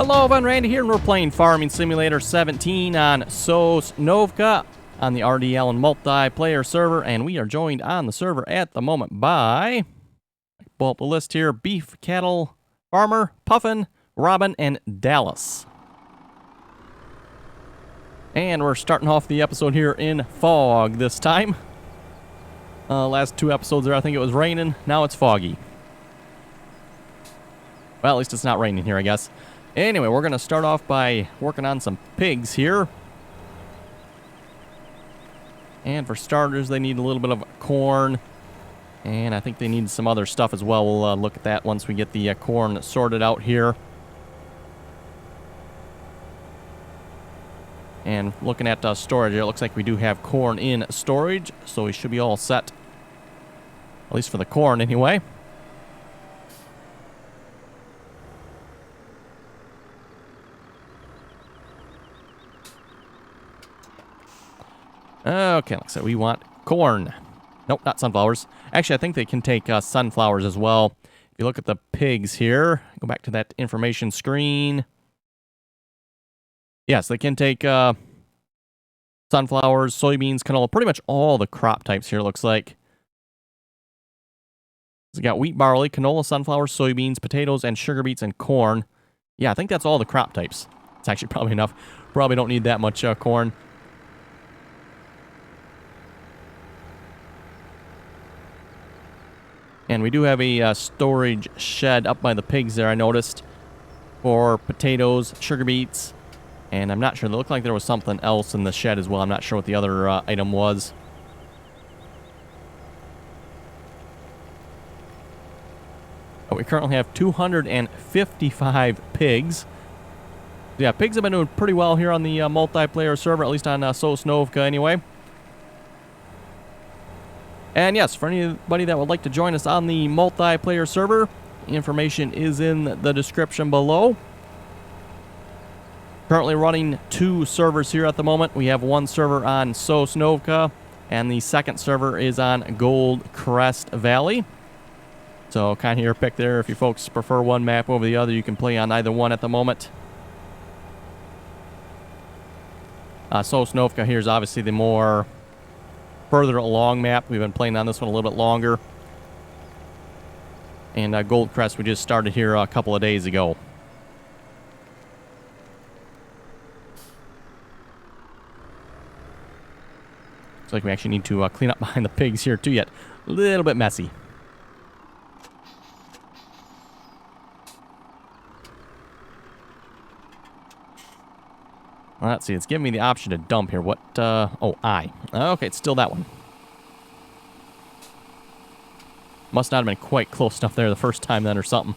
Hello, everyone, Randy here, and we're playing Farming Simulator 17 on Sosnovka on the RDAllen multiplayer server, and we are joined on the server at the moment by, pull up the list here, Beef, Cattle, Farmer, Puffin, Robin, and Dallas. And we're starting off the episode here in fog this time. Last two episodes there, I think it was raining. Now it's foggy. Well, at least it's not raining here, I guess. Anyway, we're going to start off by working on some pigs here. And for starters, they need a little bit of corn. And I think they need some other stuff as well. We'll look at that once we get the corn sorted out here. And looking at storage, it looks like we do have corn in storage. So we should be all set. At least for the corn, anyway. Okay, like I said, we want corn. Nope, not sunflowers. Actually, I think they can take sunflowers as well. If you look at the pigs here, go back to that information screen. Yes, they can take sunflowers, soybeans, canola, pretty much all the crop types here, looks like. So we got wheat, barley, canola, sunflowers, soybeans, potatoes, and sugar beets and corn. Yeah, I think that's all the crop types. It's actually probably enough. Probably don't need that much corn. And we do have a storage shed up by the pigs there, I noticed, for potatoes, sugar beets, and I'm not sure. They look like there was something else in the shed as well. I'm not sure what the other item was. But we currently have 255 pigs. Yeah, pigs have been doing pretty well here on the multiplayer server, at least on Sosnovka anyway. And yes, for anybody that would like to join us on the multiplayer server, information is in the description below. Currently running 2 servers here at the moment. We have one server on Sosnovka, and the second server is on Gold Crest Valley. So kind of your pick there. If you folks prefer one map over the other, you can play on either one at the moment. Sosnovka here is obviously the more further along map. We've been playing on this one a little bit longer. And Gold Crest, we just started here a couple of days ago. Looks like we actually need to clean up behind the pigs here too yet. A little bit messy. Well, let's see. It's giving me the option to dump here. What? Oh, I. Okay, it's still that one. Must not have been quite close enough there the first time then or something.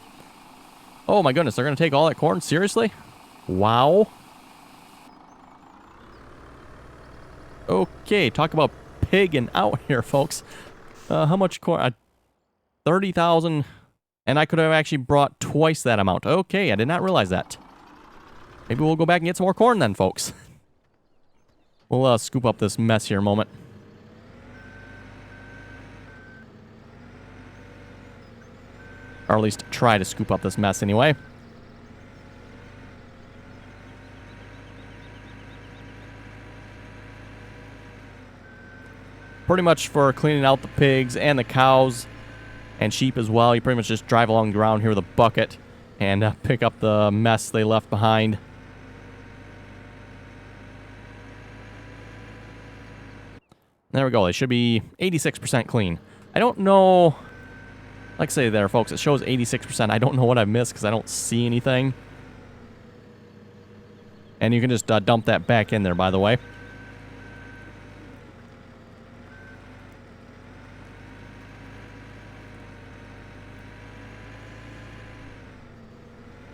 Oh my goodness, they're going to take all that corn? Seriously? Wow. Okay, talk about pigging out here, folks. How much corn? 30,000. And I could have actually brought twice that amount. Okay, I did not realize that. Maybe we'll go back and get some more corn then, folks. We'll scoop up this mess here a moment. Or at least try to scoop up this mess anyway. Pretty much for cleaning out the pigs and the cows and sheep as well. You pretty much just drive along the ground here with a bucket and pick up the mess they left behind. There we go. They should be 86% clean. I don't know. Like I say there, folks, it shows 86%. I don't know what I missed because I don't see anything. And you can just dump that back in there, by the way.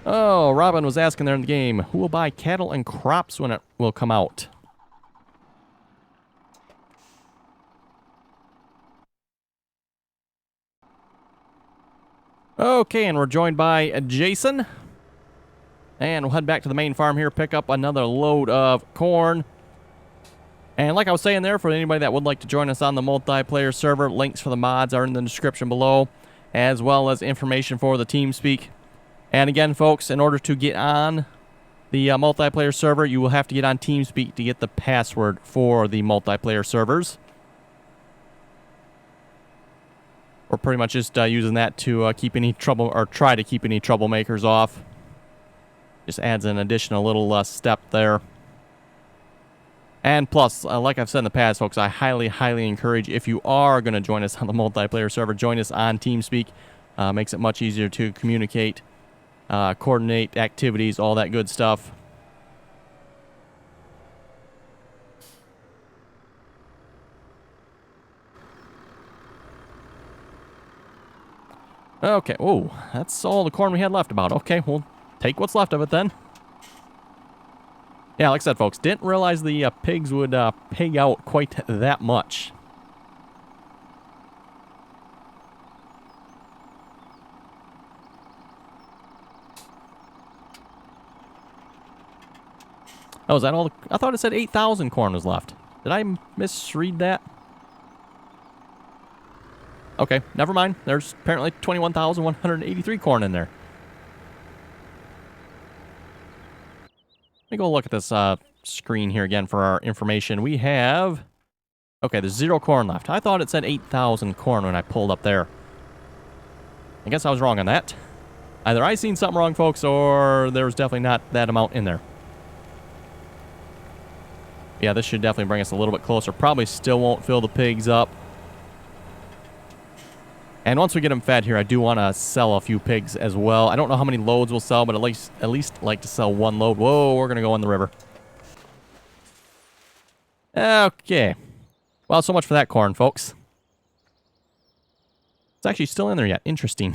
Oh, Robin was asking there in the game, who will buy cattle and crops when it will come out? Okay, and we're joined by Jason. And we'll head back to the main farm here, pick up another load of corn. And like I was saying there, for anybody that would like to join us on the multiplayer server, links for the mods are in the description below, as well as information for the TeamSpeak. And again, folks, in order to get on the multiplayer server, you will have to get on TeamSpeak to get the password for the multiplayer servers. We're pretty much just using that to keep any trouble, or try to keep any troublemakers off. Just adds an additional little step there. And plus, like I've said in the past, folks, I highly, highly encourage, if you are going to join us on the multiplayer server, join us on TeamSpeak. Makes it much easier to communicate, coordinate activities, all that good stuff. Okay, oh, that's all the corn we had left about. Okay, we'll take what's left of it then. Yeah, like I said, folks, didn't realize the pigs would pig out quite that much. Oh, is that all? I thought it said 8,000 corn was left. Did I misread that? Okay, never mind. There's apparently 21,183 corn in there. Let me go look at this screen here again for our information. We have... Okay, there's 0 corn left. I thought it said 8,000 corn when I pulled up there. I guess I was wrong on that. Either I seen something wrong, folks, or there was definitely not that amount in there. Yeah, this should definitely bring us a little bit closer. Probably still won't fill the pigs up. And once we get them fed here, I do want to sell a few pigs as well. I don't know how many loads we'll sell, but at least like to sell 1 load. Whoa, we're going to go in the river. Okay. Well, so much for that corn, folks. It's actually still in there yet. Interesting.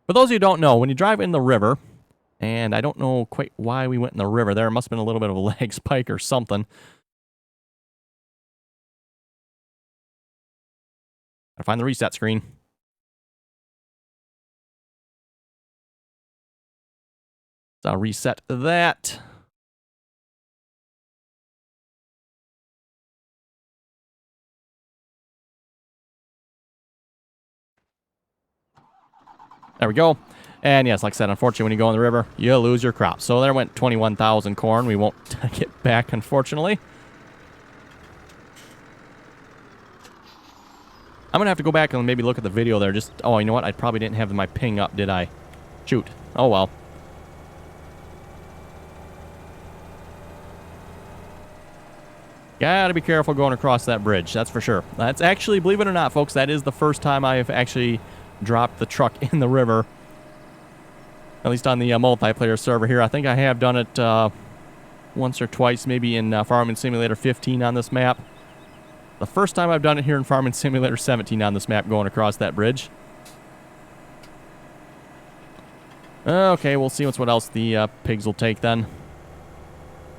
For those of you who don't know, when you drive in the river, and I don't know quite why we went in the river there. It must have been a little bit of a lag spike or something. Gotta find the reset screen. So I'll reset that. There we go. And yes, like I said, unfortunately, when you go in the river, you lose your crop. So there went 21,000 corn. We won't get back, unfortunately. I'm going to have to go back and maybe look at the video there. Just, oh, you know what? I probably didn't have my ping up, did I? Shoot. Oh, well. Gotta be careful going across that bridge, that's for sure. That's actually, believe it or not, folks, that is the first time I've actually dropped the truck in the river. At least on the multiplayer server here. I think I have done it once or twice, maybe in Farming Simulator 15 on this map. The first time I've done it here in Farming Simulator 17 on this map, going across that bridge. Okay, we'll see what else the pigs will take then.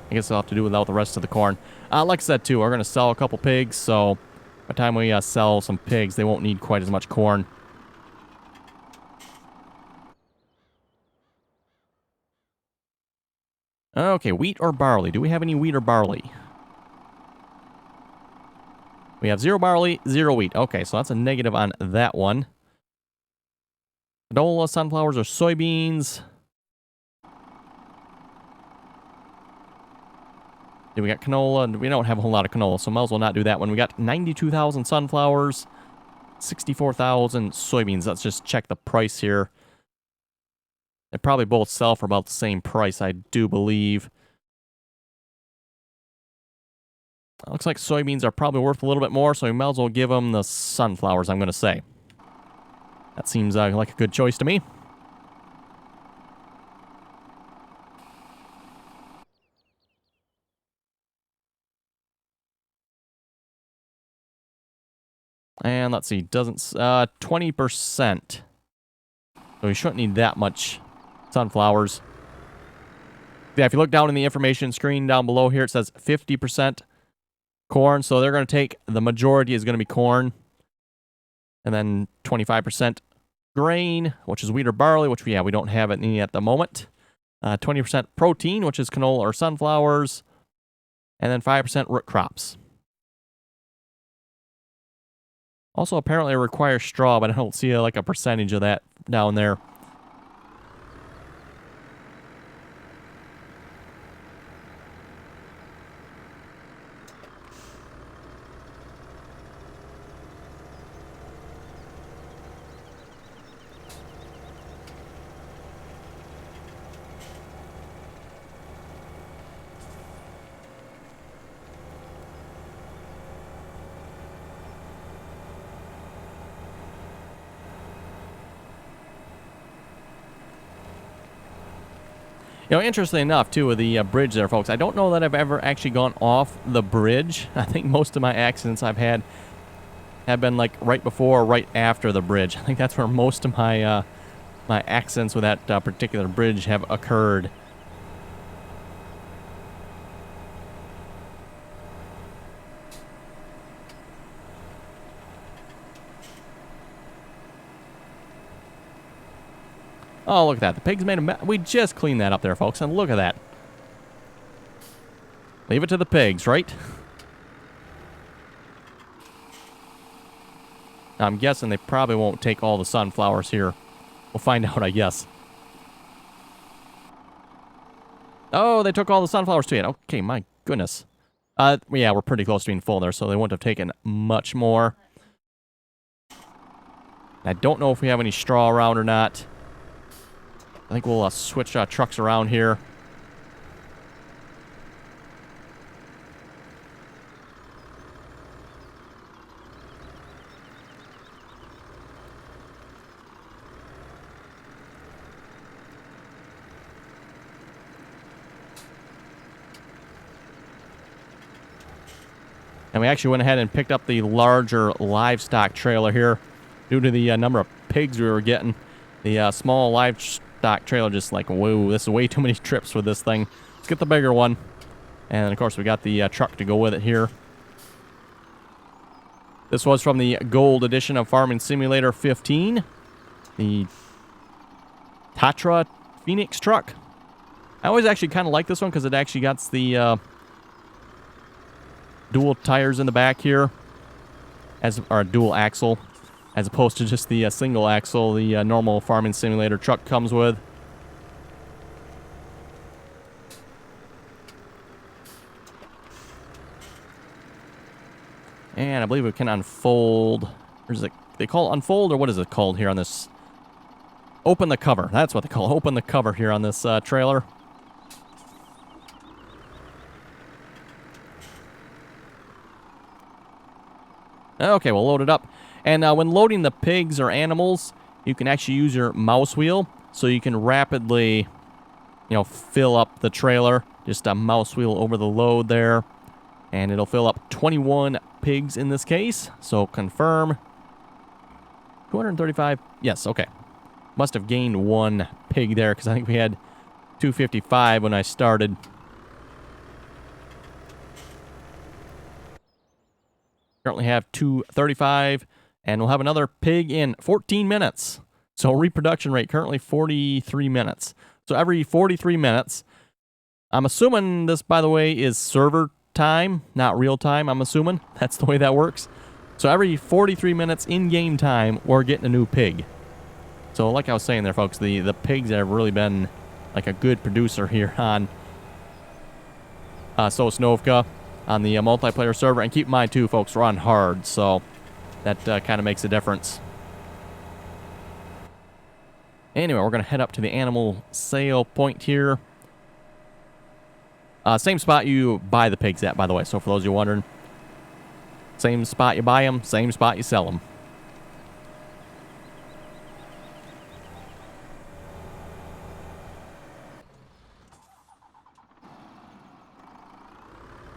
I guess I'll have to do without the rest of the corn. Like I said, too, we're going to sell a couple pigs, so by the time we sell some pigs, they won't need quite as much corn. Okay, wheat or barley? Do we have any wheat or barley? We have 0 barley, 0 wheat. Okay, so that's a negative on that one. Canola, sunflowers, or soybeans. Yeah, we got canola. We don't have a whole lot of canola, so might as well not do that one. We got 92,000 sunflowers, 64,000 soybeans. Let's just check the price here. They probably both sell for about the same price, I do believe. Looks like soybeans are probably worth a little bit more, so we might as well give them the sunflowers, I'm going to say. That seems like a good choice to me. And let's see, doesn't 20%. So we shouldn't need that much sunflowers. Yeah, if you look down in the information screen down below here, it says 50% corn. So they're going to take, the majority is going to be corn. And then 25% grain, which is wheat or barley, which we don't have any at the moment. 20% protein, which is canola or sunflowers. And then 5% root crops. Also, apparently it requires straw, but I don't see like a percentage of that down there. You know, interestingly enough, too, with the bridge there, folks, I don't know that I've ever actually gone off the bridge. I think most of my accidents I've had have been, like, right before or right after the bridge. I think that's where most of my, my accidents with that particular bridge have occurred. Oh, look at that. The pigs made a we just cleaned that up there, folks, and look at that. Leave it to the pigs, right? Now, I'm guessing they probably won't take all the sunflowers here. We'll find out, I guess. Oh, they took all the sunflowers too. Okay, my goodness. Yeah, we're pretty close to being full there, so they wouldn't have taken much more. I don't know if we have any straw around or not. I think we'll switch trucks around here. And we actually went ahead and picked up the larger livestock trailer here due to the number of pigs we were getting. The small livestock trailer just like, whoa, this is way too many trips with this thing. Let's get the bigger one. And, of course, we got the truck to go with it here. This was from the Gold Edition of Farming Simulator 15. The Tatra Phoenix truck. I always actually kind of like this one because it actually got the dual tires in the back here, or dual axle, as opposed to just the single axle the normal Farming Simulator truck comes with. And I believe we can unfold. Or is it, they call it unfold, or what is it called here on this? Open the cover. That's what they call it. Open the cover here on this trailer. Okay, we'll load it up. And when loading the pigs or animals, you can actually use your mouse wheel, so you can rapidly, fill up the trailer. Just a mouse wheel over the load there. And it'll fill up 21 pigs in this case. So confirm. 235. Yes, okay. Must have gained one pig there, because I think we had 255 when I started. Currently have 235, and we'll have another pig in 14 minutes. So reproduction rate currently 43 minutes. So every 43 minutes, I'm assuming this, by the way, is server time, not real time, I'm assuming. That's the way that works. So every 43 minutes in-game time, we're getting a new pig. So like I was saying there, folks, the pigs have really been like a good producer here on Sosnovka, on the multiplayer server. And keep in mind, too, folks, we're on hard, so that kind of makes a difference. Anyway, we're going to head up to the animal sale point here. Same spot you buy the pigs at, by the way, so for those of you wondering. Same spot you buy them, same spot you sell them.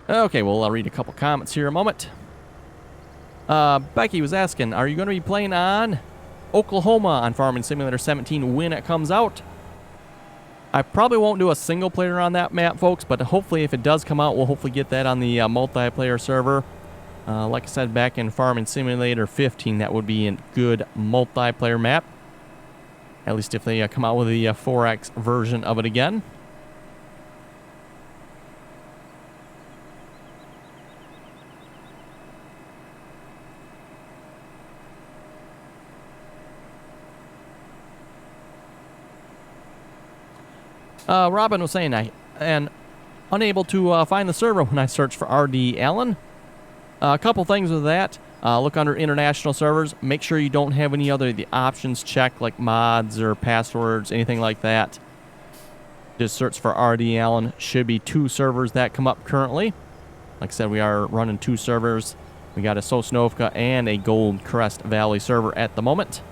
Okay, we'll read a couple comments here in a moment. Becky was asking, are you going to be playing on Oklahoma on Farming Simulator 17 when it comes out? I probably won't do a single player on that map, folks, but hopefully if it does come out, we'll hopefully get that on the multiplayer server. Like I said, back in Farming Simulator 15, that would be a good multiplayer map. At least if they come out with the 4X version of it again. Robin was saying I am unable to find the server when I search for RDAllen. A couple things with that. Look under international servers. Make sure you don't have any other of the options checked, like mods or passwords, anything like that. Just search for RDAllen. Should be 2 servers that come up currently. Like I said, we are running 2 servers. We got a Sosnovka and a Gold Crest Valley server at the moment.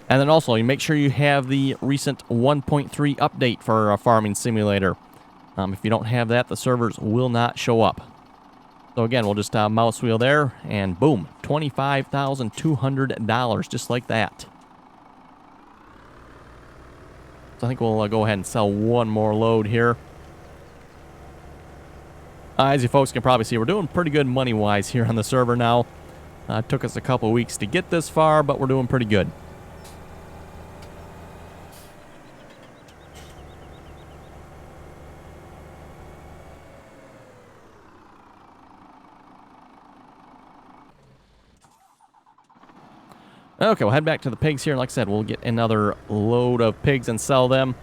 And then also, you make sure you have the recent 1.3 update for Farming Simulator. If you don't have that, the servers will not show up. So again, we'll just mouse wheel there, and boom, $25,200, just like that. So I think we'll go ahead and sell one more load here. As you folks can probably see, we're doing pretty good money-wise here on the server now. It took us a couple weeks to get this far, but we're doing pretty good. Okay, we'll head back to the pigs here. Like I said, we'll get another load of pigs and sell them.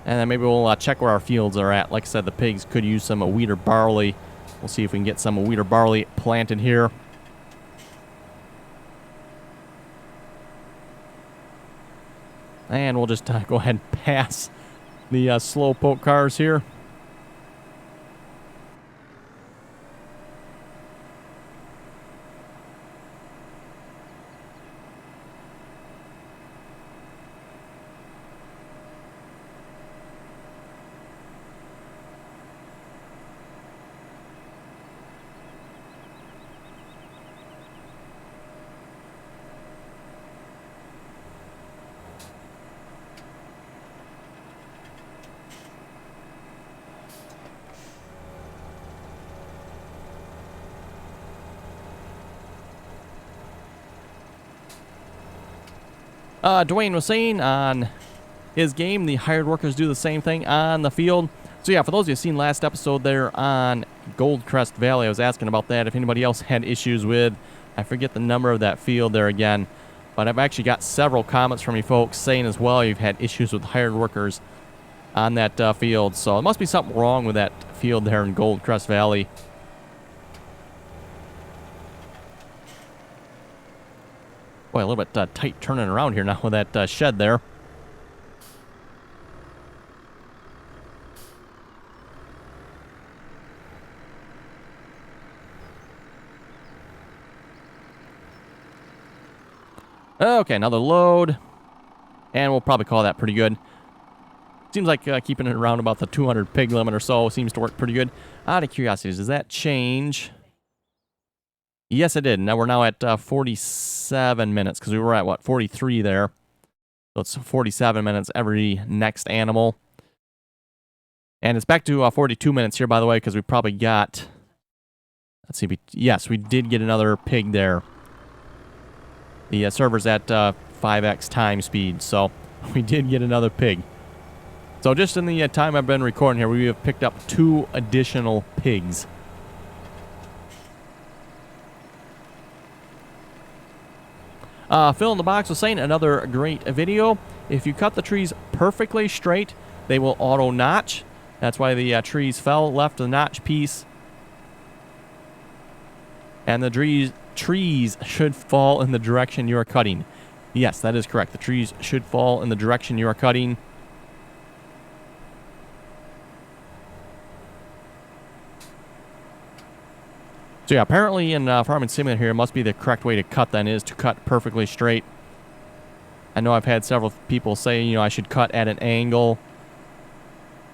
And then maybe we'll check where our fields are at. Like I said, the pigs could use some wheat or barley. We'll see if we can get some wheat or barley planted here. And we'll just go ahead and pass the slowpoke cars here. Dwayne was saying on his game, the hired workers do the same thing on the field. So yeah, for those of you who've seen last episode there on Goldcrest Valley, I was asking about that, if anybody else had issues with, I forget the number of that field there again, but I've actually got several comments from you folks saying as well you've had issues with hired workers on that field. So it must be something wrong with that field there in Goldcrest Valley. Boy, a little bit tight turning around here now with that shed there. Okay, another load. And we'll probably call that pretty good. Seems like keeping it around about the 200 pig limit or so seems to work pretty good. Out of curiosity, does that change? Yes, it did. Now we're now at 47 minutes because we were at, what, 43 there. So it's 47 minutes every next animal. And it's back to 42 minutes here, by the way, because we probably got... Let's see. Yes, we did get another pig there. The server's at 5x time speed, so we did get another pig. So just in the time I've been recording here, we have picked up 2 additional pigs. Phil in the box was saying another great video. If you cut the trees perfectly straight, they will auto-notch. That's why the trees fell, left the notch piece. And the trees should fall in the direction you are cutting. Yes, that is correct. The trees should fall in the direction you are cutting. So yeah, apparently in Farming Simulator here, it must be the correct way to cut then is to cut perfectly straight. I know I've had several people say, you know, I should cut at an angle.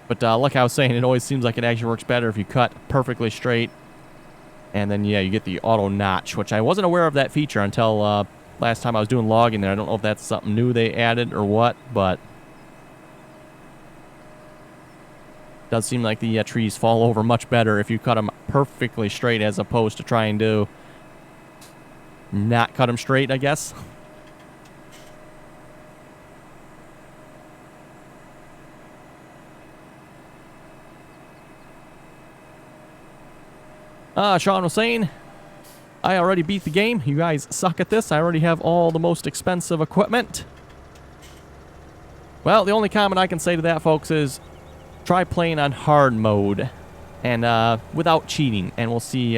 But like I was saying, it always seems like it actually works better if you cut perfectly straight. And then, yeah, you get the auto notch, which I wasn't aware of that feature until last time I was doing logging there. I don't know if that's something new they added or what, but it does seem like the trees fall over much better if you cut them perfectly straight as opposed to trying to not cut them straight, I guess. Sean was saying, I already beat the game. You guys suck at this. I already have all the most expensive equipment. Well, the only comment I can say to that, folks, is try playing on hard mode and without cheating, and we'll see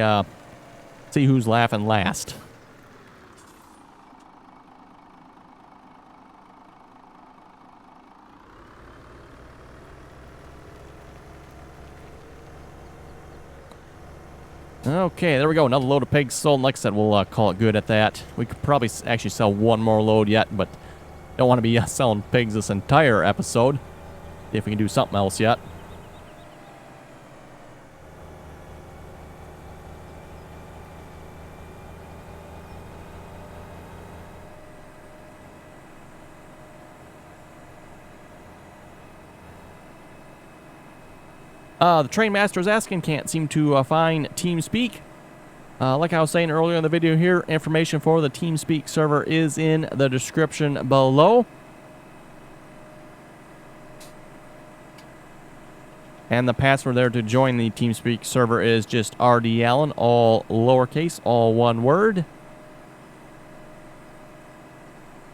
who's laughing last. Okay, there we go. Another load of pigs sold. And like I said, we'll call it good at that. We could probably actually sell one more load yet, but don't want to be selling pigs this entire episode. See if we can do something else yet. The train master is asking, can't seem to find TeamSpeak. Like I was saying earlier in the video here, information for the TeamSpeak server is in the description below. And the password there to join the TeamSpeak server is just RDAllen, all lowercase, all one word.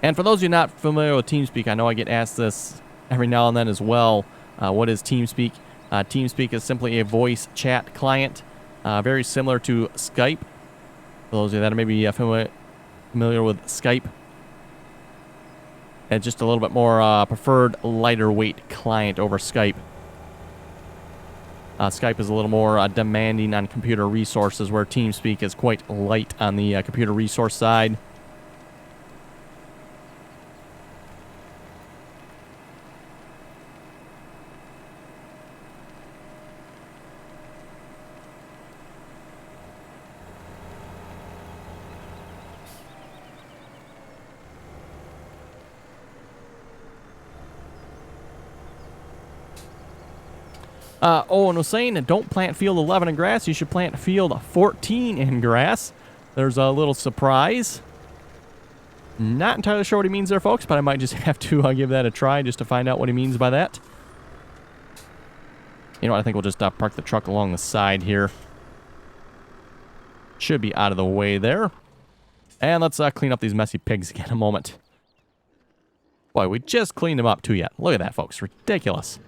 And for those of you not familiar with TeamSpeak, I know I get asked this every now and then as well. What is TeamSpeak? TeamSpeak is simply a voice chat client, very similar to Skype. For those of you that are maybe familiar with Skype, and just a little bit more preferred lighter weight client over Skype. Skype is a little more demanding on computer resources, where TeamSpeak is quite light on the computer resource side. Owen was saying, don't plant field 11 in grass. You should plant field 14 in grass. There's a little surprise. Not entirely sure what he means there, folks, but I might just have to give that a try just to find out what he means by that. You know what? I think we'll just park the truck along the side here. Should be out of the way there. And let's clean up these messy pigs again in a moment. Boy, we just cleaned them up too yet. Look at that, folks. Ridiculous.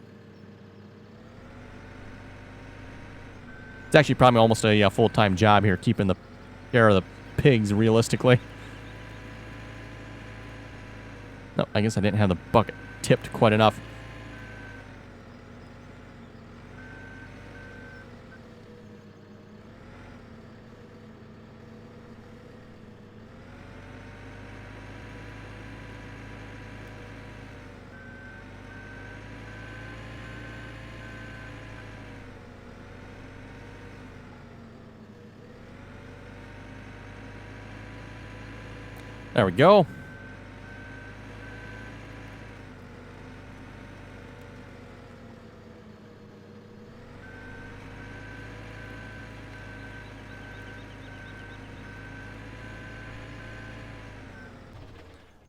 It's actually probably almost a full-time job here, keeping the care of the pigs realistically. No, I guess I didn't have the bucket tipped quite enough. There we go.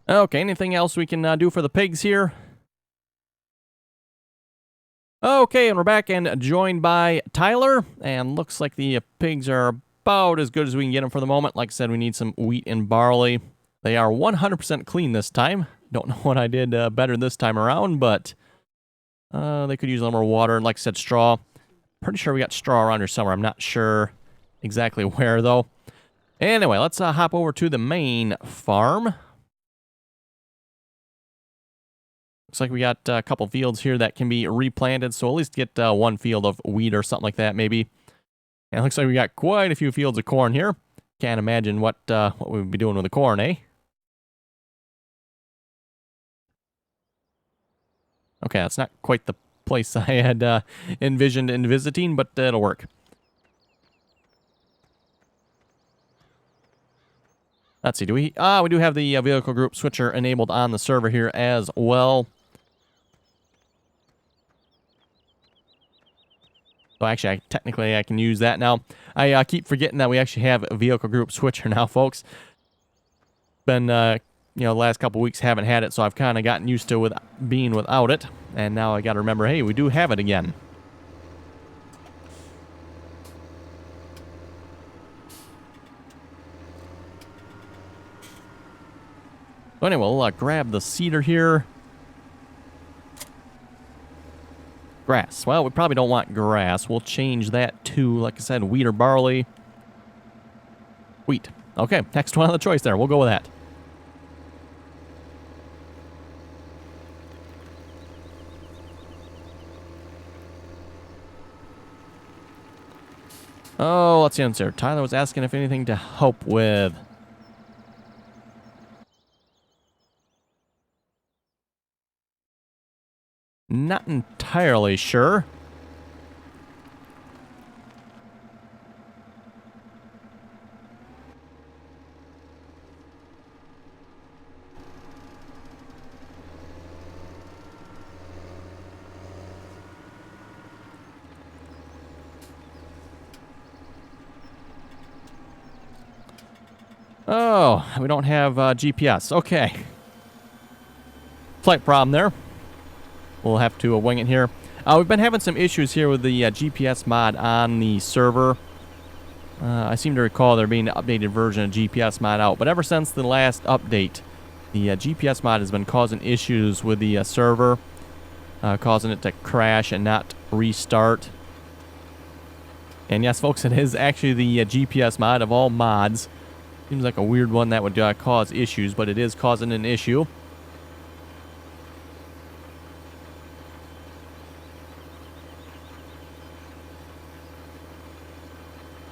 Okay, anything else we can do for the pigs here? Okay, and we're back and joined by Tyler. And looks like the pigs are about as good as we can get them for the moment. Like I said, we need some wheat and barley. They are 100% clean this time. Don't know what I did better this time around, but they could use a little more water. And like I said, straw. Pretty sure we got straw around here somewhere. I'm not sure exactly where, though. Anyway, let's hop over to the main farm. Looks like we got a couple fields here that can be replanted, so at least get one field of wheat or something like that, maybe. And it looks like we got quite a few fields of corn here. Can't imagine what we would be doing with the corn, eh? Okay, that's not quite the place I had envisioned in visiting, but it'll work. Let's see, do we... we do have the vehicle group switcher enabled on the server here as well. So actually, technically I can use that now. I keep forgetting that we actually have a vehicle group switcher now, folks. Been, you know, the last couple weeks haven't had it, so I've kind of gotten used to being without it. And now I got to remember, hey, we do have it again. So anyway, we'll grab the seeder here. Grass. Well, we probably don't want grass. We'll change that to, like I said, wheat or barley. Wheat. Okay, next one on the choice there. We'll go with that. Oh, let's see what's there. Tyler was asking if anything to help with. Not entirely sure. Oh, we don't have GPS. Okay. Slight problem there. We'll have to wing it here. We've been having some issues here with the GPS mod on the server. I seem to recall there being an updated version of GPS mod out, but ever since the last update, the GPS mod has been causing issues with the server, causing it to crash and not restart. And yes, folks, it is actually the GPS mod of all mods. Seems like a weird one that would cause issues, but it is causing an issue.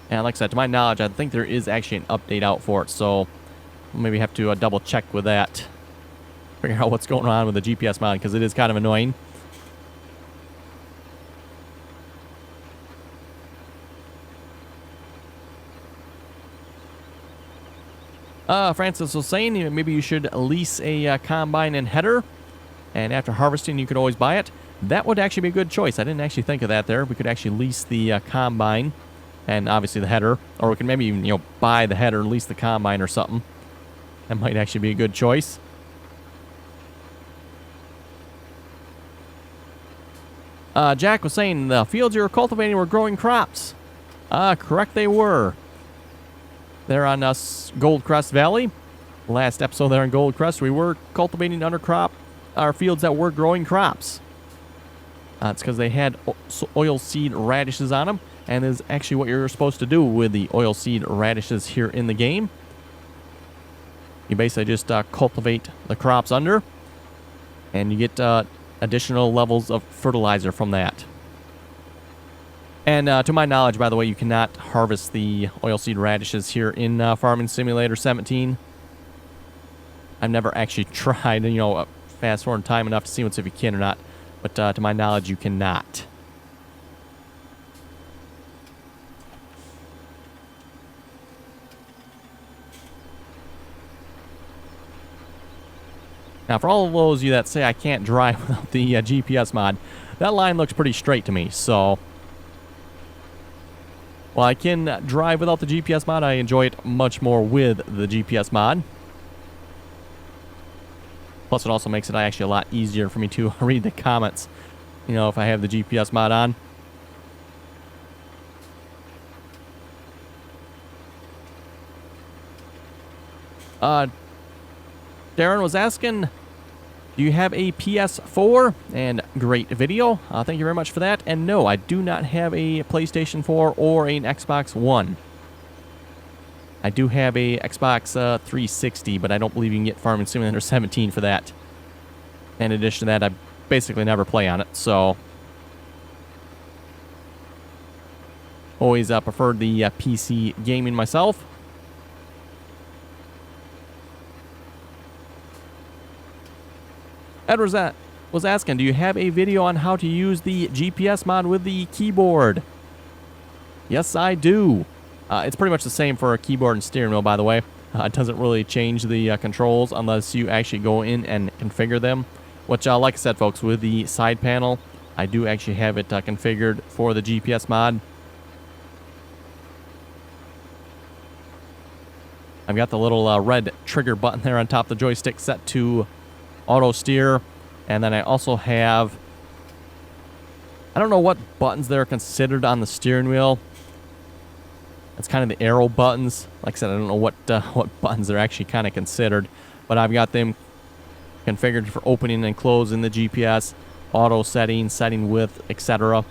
And like I said, to my knowledge, I think there is actually an update out for it, so we'll maybe have to double check with that. Figure out what's going on with the GPS mod, because it is kind of annoying. Francis was saying maybe you should lease a combine and header, and after harvesting you could always buy it. That would actually be a good choice. I didn't actually think of that there. We could actually lease the combine and obviously the header, or we could maybe even buy the header and lease the combine or something. That might actually be a good choice. Jack was saying the fields you were cultivating were growing crops. Correct, they were. They're on Goldcrest Valley. Last episode there on Goldcrest, we were cultivating undercrop, our fields that were growing crops. It's because they had oilseed radishes on them, and is actually what you're supposed to do with the oilseed radishes here in the game. You basically just cultivate the crops under, and you get additional levels of fertilizer from that. And to my knowledge, by the way, you cannot harvest the oilseed radishes here in Farming Simulator 17. I've never actually tried, fast forward time enough to see if you can or not. But to my knowledge, you cannot. Now, for all of those of you that say I can't drive without the GPS mod, that line looks pretty straight to me, so... While I can drive without the GPS mod, I enjoy it much more with the GPS mod. Plus, it also makes it actually a lot easier for me to read the comments, if I have the GPS mod on. Darren was asking, do you have a PS4? And great video. Thank you very much for that. And no, I do not have a PlayStation 4 or an Xbox One. I do have a Xbox 360, but I don't believe you can get Farming Simulator 17 for that. In addition to that, I basically never play on it, so... Always preferred the PC gaming myself. Edward was asking, do you have a video on how to use the GPS mod with the keyboard? Yes, I do. It's pretty much the same for a keyboard and steering wheel, by the way. It doesn't really change the controls unless you actually go in and configure them. Which, like I said, folks, with the side panel, I do actually have it configured for the GPS mod. I've got the little red trigger button there on top of the joystick set to auto steer. And then I also have... I don't know what buttons they're considered on the steering wheel. It's kind of the arrow buttons. Like I said, I don't know what buttons they're actually kind of considered. But I've got them configured for opening and closing the GPS, auto setting, setting width, etc.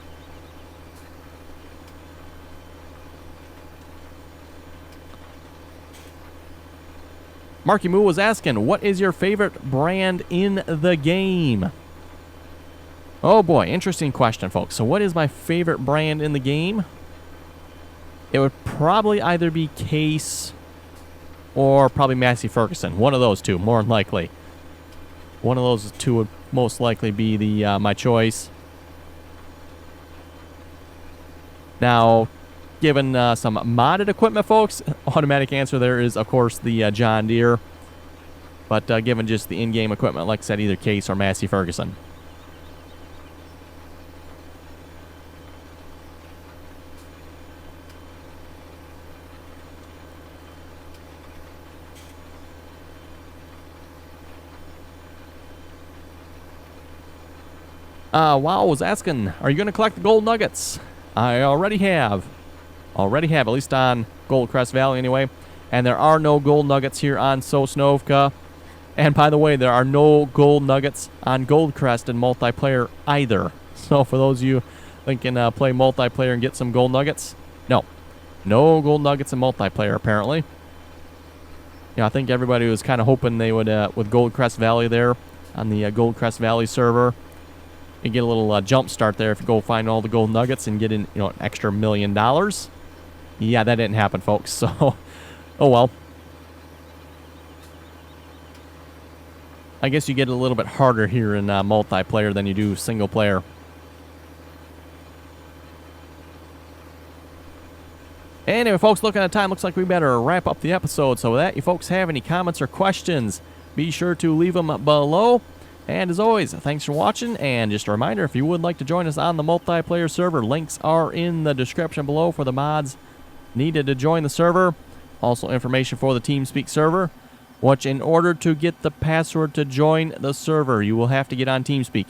Marky Moo was asking, what is your favorite brand in the game? Oh boy, interesting question, folks. So what is my favorite brand in the game? it would probably either be Case or probably Massey Ferguson. One of those two, more than likely. One of those two would most likely be the my choice. Now, given some modded equipment, folks, automatic answer there is, of course, the John Deere. But given just the in-game equipment, like I said, either Case or Massey Ferguson. Wow was asking, are you going to collect the gold nuggets? I already have. At least on Goldcrest Valley anyway. And there are no gold nuggets here on Sosnovka. And by the way, there are no gold nuggets on Goldcrest in multiplayer either. So for those of you thinking play multiplayer and get some gold nuggets, no. No gold nuggets in multiplayer apparently. Yeah, I think everybody was kind of hoping they would, with Goldcrest Valley there on the Goldcrest Valley server, you get a little jump start there if you go find all the gold nuggets and get in, an extra $1 million. Yeah, that didn't happen, folks. So, oh well. I guess you get a little bit harder here in multiplayer than you do single player. Anyway, folks, looking at time, looks like we better wrap up the episode. So with that, you folks have any comments or questions, be sure to leave them below. And as always, thanks for watching, and just a reminder, if you would like to join us on the multiplayer server, links are in the description below for the mods needed to join the server. Also information for the TeamSpeak server, which in order to get the password to join the server, you will have to get on TeamSpeak,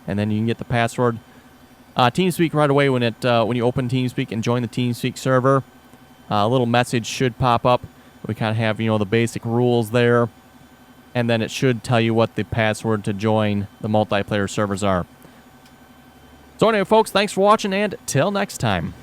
and then you can get the password. TeamSpeak right away when you open TeamSpeak and join the TeamSpeak server, a little message should pop up. We kind of have, the basic rules there. And then it should tell you what the password to join the multiplayer servers are. So anyway, folks, thanks for watching, and till next time.